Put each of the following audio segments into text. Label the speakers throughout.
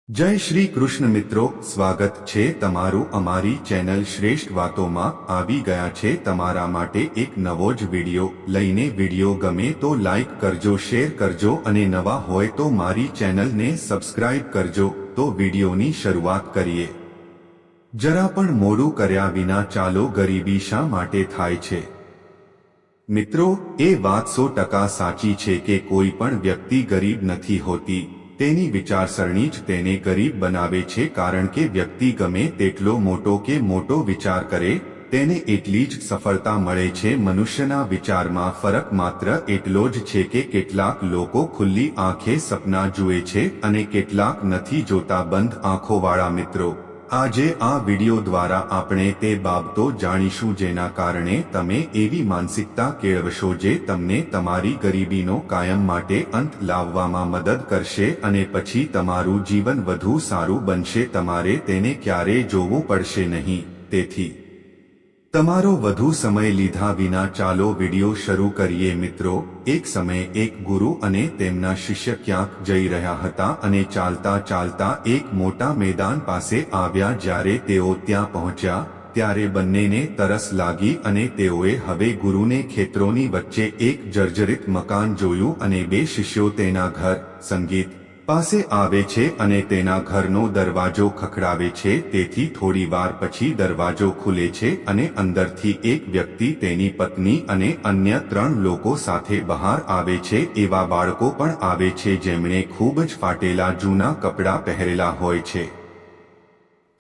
Speaker 1: જય શ્રી કૃષ્ણ મિત્રો, સ્વાગત છે તમારું અમારી ચેનલ શ્રેષ્ઠ વાતોમાં। આવી ગયા છે તમારા માટે એક નવો જ વિડિયો લઈને। વિડિયો ગમે તો લાઈક કરજો, શેર કરજો અને નવા હોય તો મારી ચેનલને સબસ્ક્રાઇબ કરજો। તો વિડિયોની શરૂઆત કરીએ। જરા પણ મોડું કર્યા વિના ચાલો। ગરીબી શા માટે થાય છે? મિત્રો, એ વાત 100% સાચી છે કે કોઈ પણ વ્યક્તિ ગરીબ નથી હોતી। તેની વિચારસરણી જ તેને ગરીબ બનાવે છે, કારણ કે વ્યક્તિ ગમે તેટલો મોટો કે મોટો વિચાર કરે તેને એટલી જ સફળતા મળે છે। મનુષ્યના વિચારમાં ફરક માત્ર એટલો જ છે કે કેટલાક લોકો ખુલ્લી આંખે સપના જુએ છે અને કેટલાક નથી જોતા બંધ આંખોવાળા। મિત્રો, આજે આ વિડિયો દ્વારા આપણે તે બાબતો જાણીશું જેના કારણે તમે એવી માનસિકતા કેળવશો જે તમને તમારી ગરીબીનો કાયમ માટે અંત લાવવામાં મદદ કરશે અને પછી તમારું જીવન વધુ સારું બનશે। તમારે તેને ક્યારેય જોવું પડશે નહીં। તેથી તમારો વધુ સમય લીધા વિના ચાલો વિડિયો શરૂ કરીએ। મિત્રો, એક સમયે એક ગુરુ અને તેમના શિષ્ય ક્યાંક જઈ રહ્યા હતા અને ચાલતા ચાલતા એક મોટા મેદાન પાસે આવ્યા। જ્યારે તેઓ ત્યાં પહોંચ્યા ત્યારે બંનેને તરસ લાગી અને તેઓએ હવે ગુરુને ખેતરોની વચ્ચે એક જર્જરિત મકાન જોયું અને બે શિષ્યો તેના ઘર સંગીત પાસે આવે છે અને તેના ઘરનો દરવાજો ખખડાવે છે। તેથી થોડી વાર પછી દરવાજો ખુલે છે અને અંદરથી એક વ્યક્તિ તેની પત્ની અને અન્ય 3 લોકો સાથે બહાર આવે છે। એવા બાળકો પણ આવે છે જેમણે ખૂબ જ ફાટેલા જૂના કપડાં પહેરેલા હોય છે।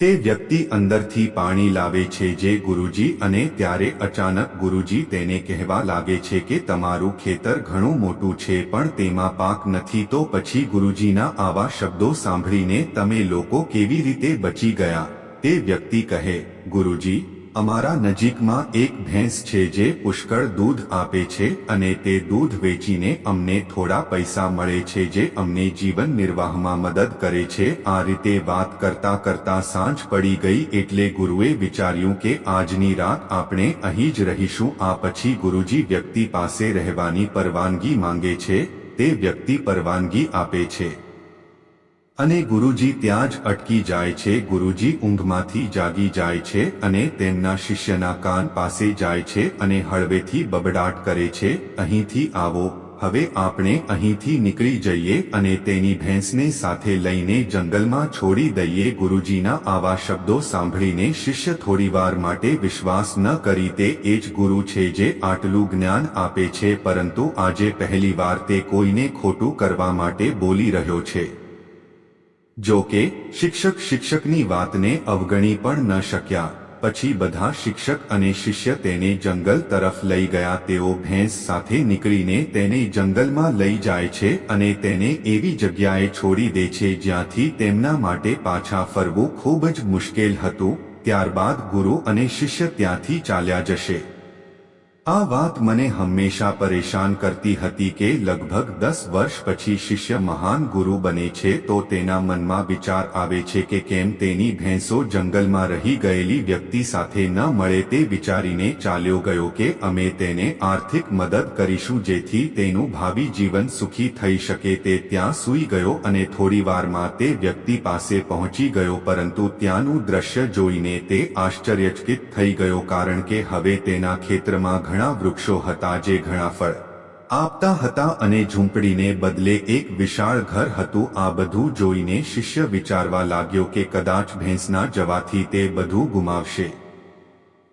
Speaker 1: તે વ્યક્તિ અંદરથી પાણી લાવે છે જે ગુરુજી, અને ત્યારે અચાનક ગુરુજી તેને કહેવા લાગે છે કે તમારું ખેતર ઘણું મોટું છે પણ તેમાં પાક નથી। તો પછી ગુરુજીના આવા શબ્દો સાંભળીને તમે લોકો કેવી રીતે બચી ગયા? તે વ્યક્તિ કહે, ગુરુજી, અમારા નજીકમાં એક ભેંસ છે જે પુષ્કળ દૂધ આપે છે અને તે દૂધ વેચીને અમને થોડા પૈસા મળે છે જે અમને જીવન નિર્વાહમાં મદદ કરે છે। આ રીતે વાત કરતા કરતા સાંજ પડી ગઈ એટલે ગુરુએ વિચાર્યું કે આજની રાત આપણે અહીં જ રહીશું। આ પછી ગુરુજી વ્યક્તિ પાસે રહેવાની પરવાનગી માંગે છે। તે વ્યક્તિ પરવાનગી આપે છે અને ગુરુજી ત્યાં જ અટકી જાય છે। ગુરુજી ઊંઘમાંથી જાગી જાય છે અને તેમના શિષ્યના કાન પાસે જાય છે અને હળવેથી બબડાટ કરે છે, અહીંથી આવો, હવે આપણે અહીંથી નીકળી જઈએ અને તેની ભેંસને સાથે લઈને જંગલમાં છોડી દઈએ। ગુરુજીના આવા શબ્દો સાંભળીને શિષ્ય થોડીવાર માટે વિશ્વાસ ન કરી તે એ જ ગુરુ છે જે આટલું જ્ઞાન આપે છે, પરંતુ આજે પહેલીવાર તે કોઈને ખોટું કરવા માટે બોલી રહ્યો છે। જો કે શિક્ષકની વાતને અવગણી પણ ન શક્યા। પછી બધા શિક્ષક અને શિષ્ય તેને જંગલ તરફ લઈ ગયા। તેઓ ભેંસ સાથે નીકળીને તેને જંગલમાં લઈ જાય છે અને તેને એવી જગ્યાએ છોડી દે છે જ્યાંથી તેમના માટે પાછા ફરવું ખૂબ જ મુશ્કેલ હતું। ત્યારબાદ ગુરુ અને શિષ્ય ત્યાંથી ચાલ્યા જશે। આ વાત મને હંમેશા પરેશાન કરતી હતી કે લગભગ 10 વર્ષ પછી શિષ્ય મહાન ગુરુ બને છે તો તેના મનમાં વિચાર આવે છે કે કેમ તેની ભેંસો જંગલમાં રહી ગયેલી વ્યક્તિ સાથે ન મળે। તે વિચારીને ચાલ્યો ગયો કે અમે તેને આર્થિક મદદ કરીશું જેથી તેનું ભાવિ જીવન સુખી થઈ શકે। તે ત્યાં સૂઈ ગયો અને થોડીવારમાં તે વ્યક્તિ પાસે પહોંચી ગયો, પરંતુ ત્યાંનું દ્રશ્ય જોઈને તે આશ્ચર્યચકિત થઈ ગયો, કારણ કે હવે તેના ખેતરમાં ઘણા વૃક્ષો હતા જે ઘણા ફળ આપતા હતા અને ઝૂંપડીને બદલે એક વિશાળ ઘર હતું। આ બધું જોઈને શિષ્ય વિચારવા લાગ્યો કે કદાચ ભેંસના જવાથી તે બધું ગુમાવશે।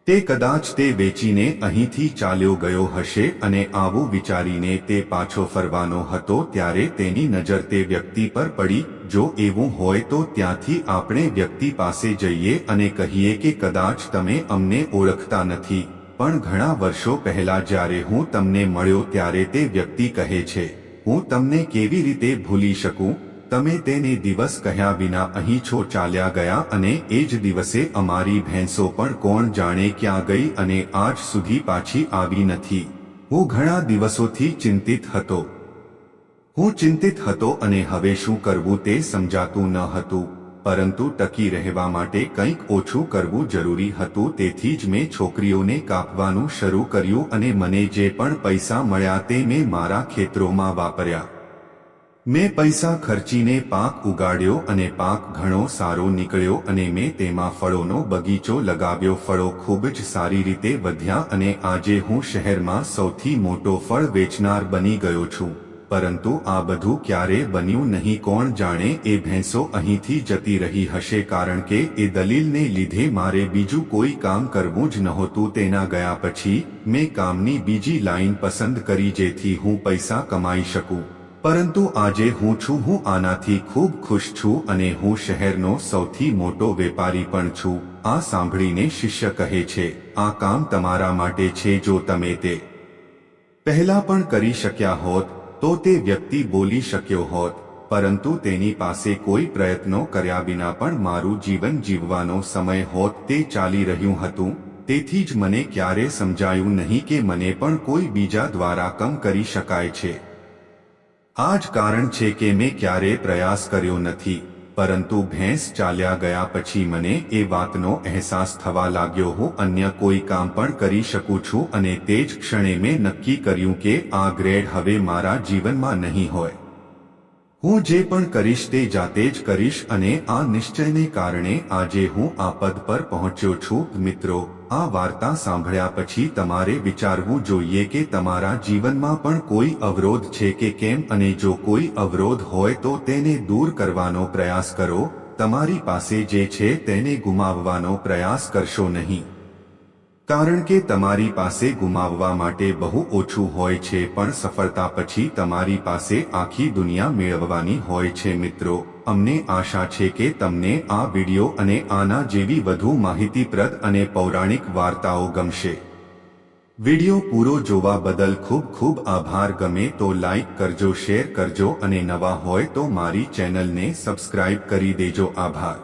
Speaker 1: તે કદાચ તે વેચીને અહીંથી ચાલ્યો ગયો હશે અને આવું વિચારીને તે પાછો ફરવાનો હતો ત્યારે તેની નજર તે વ્યક્તિ પર પડી। જો એવું હોય તો ત્યાંથી આપણે વ્યક્તિ પાસે જઈએ અને કહીએ કે કદાચ તમે અમને ઓળખતા નથી, પણ ઘણા વર્ષો પહેલા જ્યારે હું તમને મળ્યો ત્યારે તે વ્યક્તિ કહે છે, હું તમને કેવી રીતે ભૂલી શકું? તમે તેને દિવસ કહ્યા વિના અહીં છો ચાલ્યા ગયા અને એ જ દિવસે અમારી ભેંસો પણ કોણ જાણે ક્યાં ગઈ અને આજ સુધી પાછી આવી નથી। હું ઘણા દિવસોથી ચિંતિત હતો। હું ચિંતિત હતો અને હવે શું કરવું તે સમજાતું ન હતું, પરંતુ ટકી રહેવા માટે કંઈક ઓછું કરવું જરૂરી હતું। તેથી જ મેં છોકરીઓને કાપવાનું શરૂ કર્યું અને મને જે પણ પૈસા મળ્યા તે મેં મારા ખેતરોમાં વાપર્યા। મેં પૈસા ખર્ચીને પાક ઉગાડ્યો અને પાક ઘણો સારો નીકળ્યો અને મેં તેમાં ફળોનો બગીચો લગાવ્યો. ફળો ખૂબ જ સારી રીતે વધ્યા અને આજે હું શહેરમાં સૌથી મોટો ફળ વેચનાર બની ગયો છું. પરંતુ આ બધું ક્યારે બન્યું નહીં? કોણ જાણે એ ભેંસો અહીંથી જતી રહી હશે, કારણ કે એ દલીલને લીધે મારે બીજું કોઈ કામ કરવું જ નહોતું. તેના ગયા પછી મેં કામની બીજી લાઈન પસંદ કરી જેથી હું પૈસા કમાઈ શકું. પરંતુ આજે હું છું, હું આનાથી ખૂબ ખુશ છું અને હું શહેરનો સૌથી મોટો વેપારી પણ છું. આ સાંભળીને શિષ્ય કહે છે, આ કામ તમારા માટે છે. જો તમે તે પહેલા પણ કરી શક્યા હોત તો તે વ્યક્તિ બોલી શક્યો હોત, પરંતુ તેની પાસે કોઈ પ્રયત્નો કર્યા વિના પણ મારું જીવન જીવવાનો સમય હોત. તે ચાલી રહ્યું હતું. તેથી જ મને ક્યારે સમજાયું નહીં કે મને પણ કોઈ બીજા દ્વારા કામ કરી શકાય છે. આ જ કારણ છે કે મેં ક્યારે પ્રયાસ કર્યો નથી. પરંતુ ભેંસ ચાલ્યા ગયા પછી મને એ વાતનો અહેસાસ થવા લાગ્યો, હું અન્ય કોઈ કામ પણ કરી શકું છું. અને તે જ ક્ષણે મેં નક્કી કર્યું કે આ ગ્રેડ હવે મારા જીવનમાં નહીં હોય. હું જે પણ કરીશ તે જાતે જ કરીશ અને આ નિશ્ચયને કારણે આજે હું આ પદ પર પહોંચ્યો છું. મિત્રો, આ વાર્તા સાંભળ્યા પછી તમારે વિચારવું જોઈએ કે તમારા જીવનમાં પણ કોઈ અવરોધ છે કે કેમ, અને જો કોઈ અવરોધ હોય તો તેને દૂર કરવાનો પ્રયાસ કરો. તમારી પાસે જે છે તેને ગુમાવવાનો પ્રયાસ કરશો નહીં, કારણ કે તમારી પાસે ગુમાવવા માટે બહુ ઓછું હોય છે, પણ સફળતા પછી તમારી પાસે આખી દુનિયા મેળવવાની હોય છે. મિત્રો, અમને આશા છે કે તમને આ વિડિયો અને આના જેવી વધુ માહિતીપ્રદ અને પૌરાણિક વાર્તાઓ ગમશે. વિડિયો પૂરો જોવા બદલ ખૂબ ખૂબ આભાર. ગમે તો લાઈક કરજો, શેર કરજો અને નવા હોય તો મારી ચેનલને સબસ્ક્રાઇબ કરી દેજો. આભાર.